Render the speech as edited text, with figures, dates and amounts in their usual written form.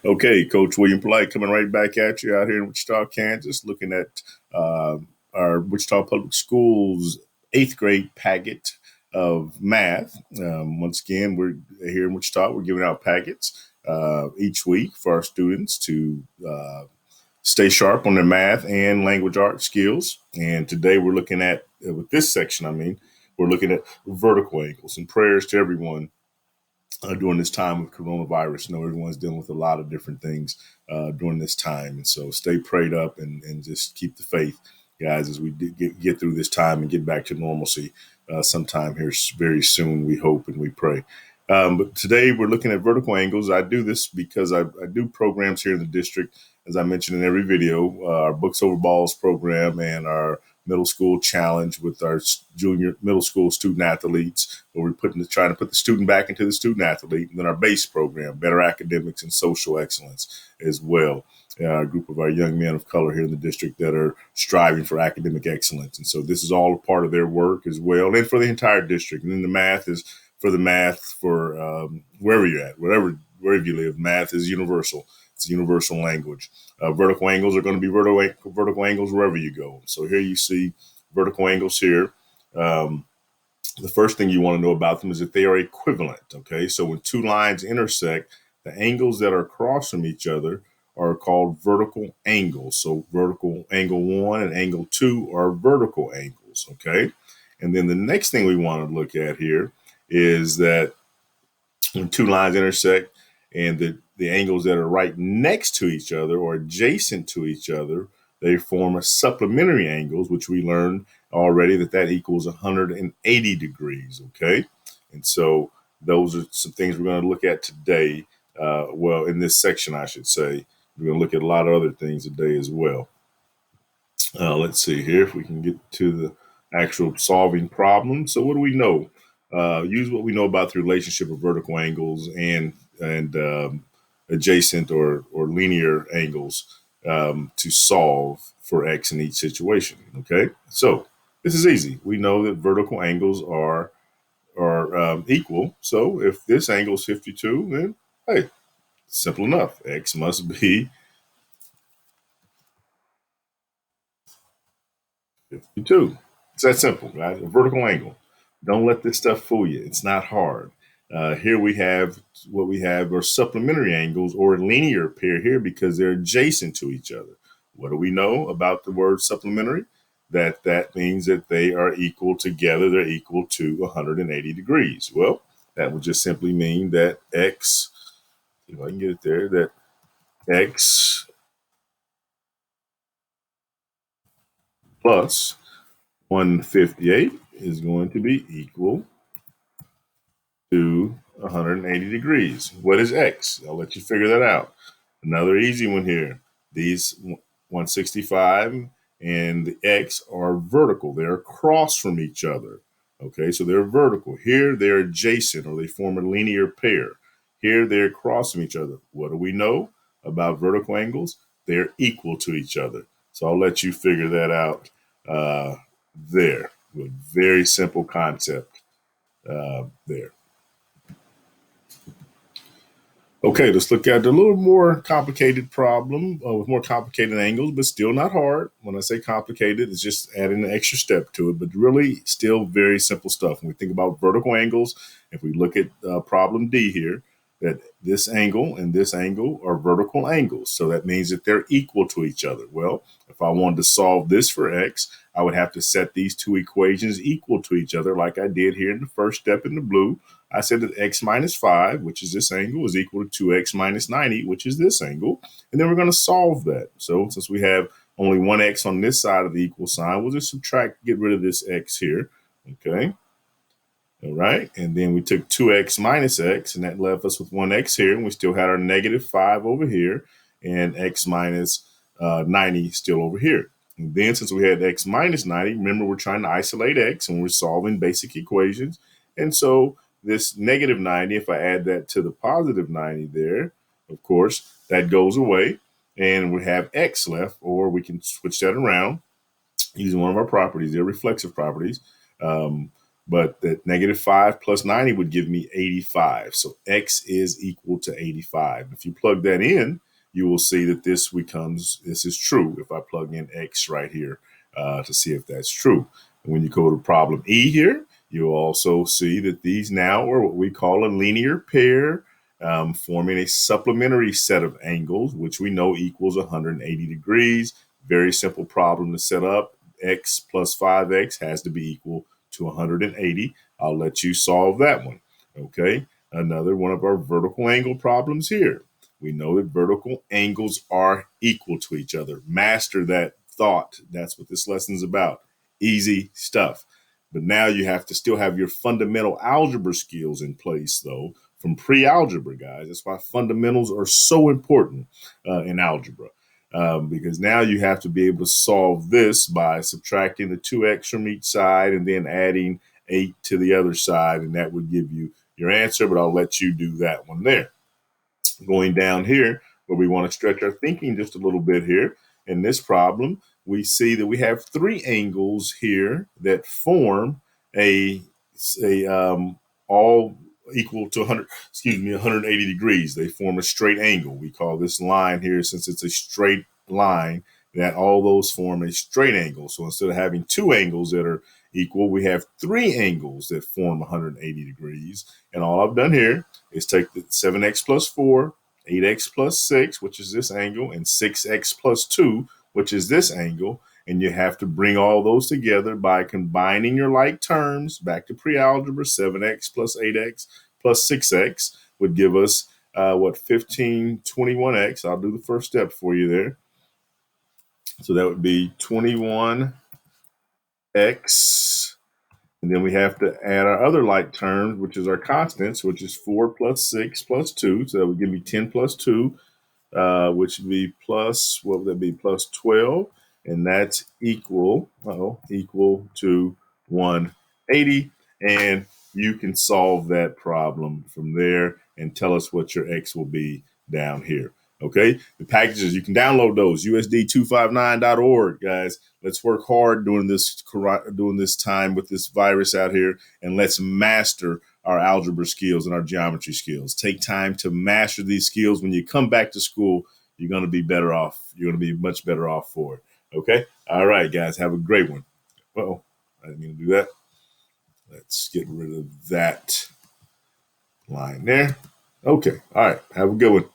Okay, Coach William Polite coming right back at you out here in Wichita, Kansas, looking at uh, our Wichita Public Schools eighth grade packet of math. Once again, we're here in Wichita. We're giving out packets each week for our students to stay sharp on their math and language arts skills. And today we're looking at, with this section, we're looking at vertical angles and prayers to everyone during this time with coronavirus. I know everyone's dealing with a lot of different things during this time. And so stay prayed up and just keep the faith, guys, as we get through this time and get back to normalcy sometime here very soon, we hope and we pray. But today we're looking at vertical angles. I do this because I do programs here in the district, as I mentioned in every video, our Books Over Balls program and our middle school challenge with our junior middle school student athletes, where we're trying to put the student back into the student athlete, and then our base program, Better Academics and Social Excellence as well. A group of our young men of color here in the district that are striving for academic excellence. And so this is all a part of their work as well, and for the entire district. And then the math is for wherever you're at, wherever you live. Math is universal. It's a universal language. Vertical angles are going to be vertical angles wherever you go. So here you see vertical angles here. The first thing you want to know about them is that they are equivalent. Okay, so when two lines intersect, the angles that are across from each other are called vertical angles. So vertical angle 1 and angle 2 are vertical angles. Okay, and then the next thing we want to look at here is that when two lines intersect and the angles that are right next to each other or adjacent to each other, they form a supplementary angles, which we learned already that equals 180 degrees. Okay, and so those are some things we're going to look at today. Well, in this section, I should say, we're going to look at a lot of other things today as well. Let's see here if we can get to the actual solving problem. So what do we know? Use what we know about the relationship of vertical angles and adjacent or linear angles to solve for x in each situation. Okay, so this is easy. We know that vertical angles are equal. So if this angle is 52, then hey, simple enough. X must be 52. It's that simple, right? A vertical angle. Don't let this stuff fool you. It's not hard. Here we have what we have are supplementary angles or a linear pair here because they're adjacent to each other. What do we know about the word supplementary? That means that they are equal together. They're equal to 180 degrees. Well, that would just simply mean that x, if I can get it there, that x plus 158 is going to be equal to 180 degrees. What is x? I'll let you figure that out. Another easy one here. These 165 and the x are vertical. They're across from each other. Okay, so they're vertical. Here they're adjacent or they form a linear pair. Here they're across from each other. What do we know about vertical angles? They're equal to each other. So I'll let you figure that out there. A very simple concept there. Okay, let's look at a little more complicated problem with more complicated angles, but still not hard. When I say complicated, it's just adding an extra step to it, but really still very simple stuff. When we think about vertical angles, if we look at problem D here, that this angle and this angle are vertical angles. So that means that they're equal to each other. Well, if I wanted to solve this for x, I would have to set these two equations equal to each other like I did here in the first step in the blue. I said that x minus 5, which is this angle, is equal to 2x minus 90, which is this angle. And then we're going to solve that. So since we have only one x on this side of the equal sign, we'll just get rid of this x here. Okay. All right. And then we took 2x minus x, and that left us with 1x here. And we still had our negative 5 over here and x minus 90 still over here. And then since we had x minus 90, remember we're trying to isolate x and we're solving basic equations. And so this negative 90, if I add that to the positive 90 there, of course, that goes away. And we have x left, or we can switch that around using one of our properties, they're reflexive properties. but that -5 plus 90 would give me 85. So x is equal to 85. If you plug that in, you will see that this is true if I plug in x right here to see if that's true. And when you go to problem E here, you'll also see that these now are what we call a linear pair, forming a supplementary set of angles, which we know equals 180 degrees. Very simple problem to set up. X plus 5x has to be equal to 180. I'll let you solve that one. Okay, another one of our vertical angle problems here. We know that vertical angles are equal to each other. Master that thought. That's what this lesson is about. Easy stuff. But now you have to still have your fundamental algebra skills in place, though, from pre-algebra, guys. That's why fundamentals are so important in algebra. Because now you have to be able to solve this by subtracting the 2x from each side and then adding 8 to the other side, and that would give you your answer, but I'll let you do that one there. Going down here, where we want to stretch our thinking just a little bit here, in this problem, we see that we have 3 angles here that form a all equal to 180 degrees. They form a straight angle. We call this line here, since it's a straight line, that all those form a straight angle. So instead of having 2 angles that are equal, we have 3 angles that form 180 degrees. And all I've done here is take the 7x plus 4, 8x plus 6, which is this angle, and 6x plus 2, which is this angle. And you have to bring all those together by combining your like terms. Back to pre-algebra, 7x plus 8x plus 6x would give us 1521x. I'll do the first step for you there. So that would be 21x. And then we have to add our other like terms, which is our constants, which is 4 plus 6 plus 2. So that would give me 10 plus 2, which would be plus, what would that be? Plus 12. And that's equal to 180. And you can solve that problem from there and tell us what your x will be down here. Okay, the packages, you can download those, usd259.org, guys. Let's work hard during this time with this virus out here, and let's master our algebra skills and our geometry skills. Take time to master these skills. When you come back to school, you're going to be better off. You're going to be much better off for it. Okay? All right, guys, have a great one. Uh-oh, I didn't mean to do that. Let's get rid of that line there. Okay, all right, have a good one.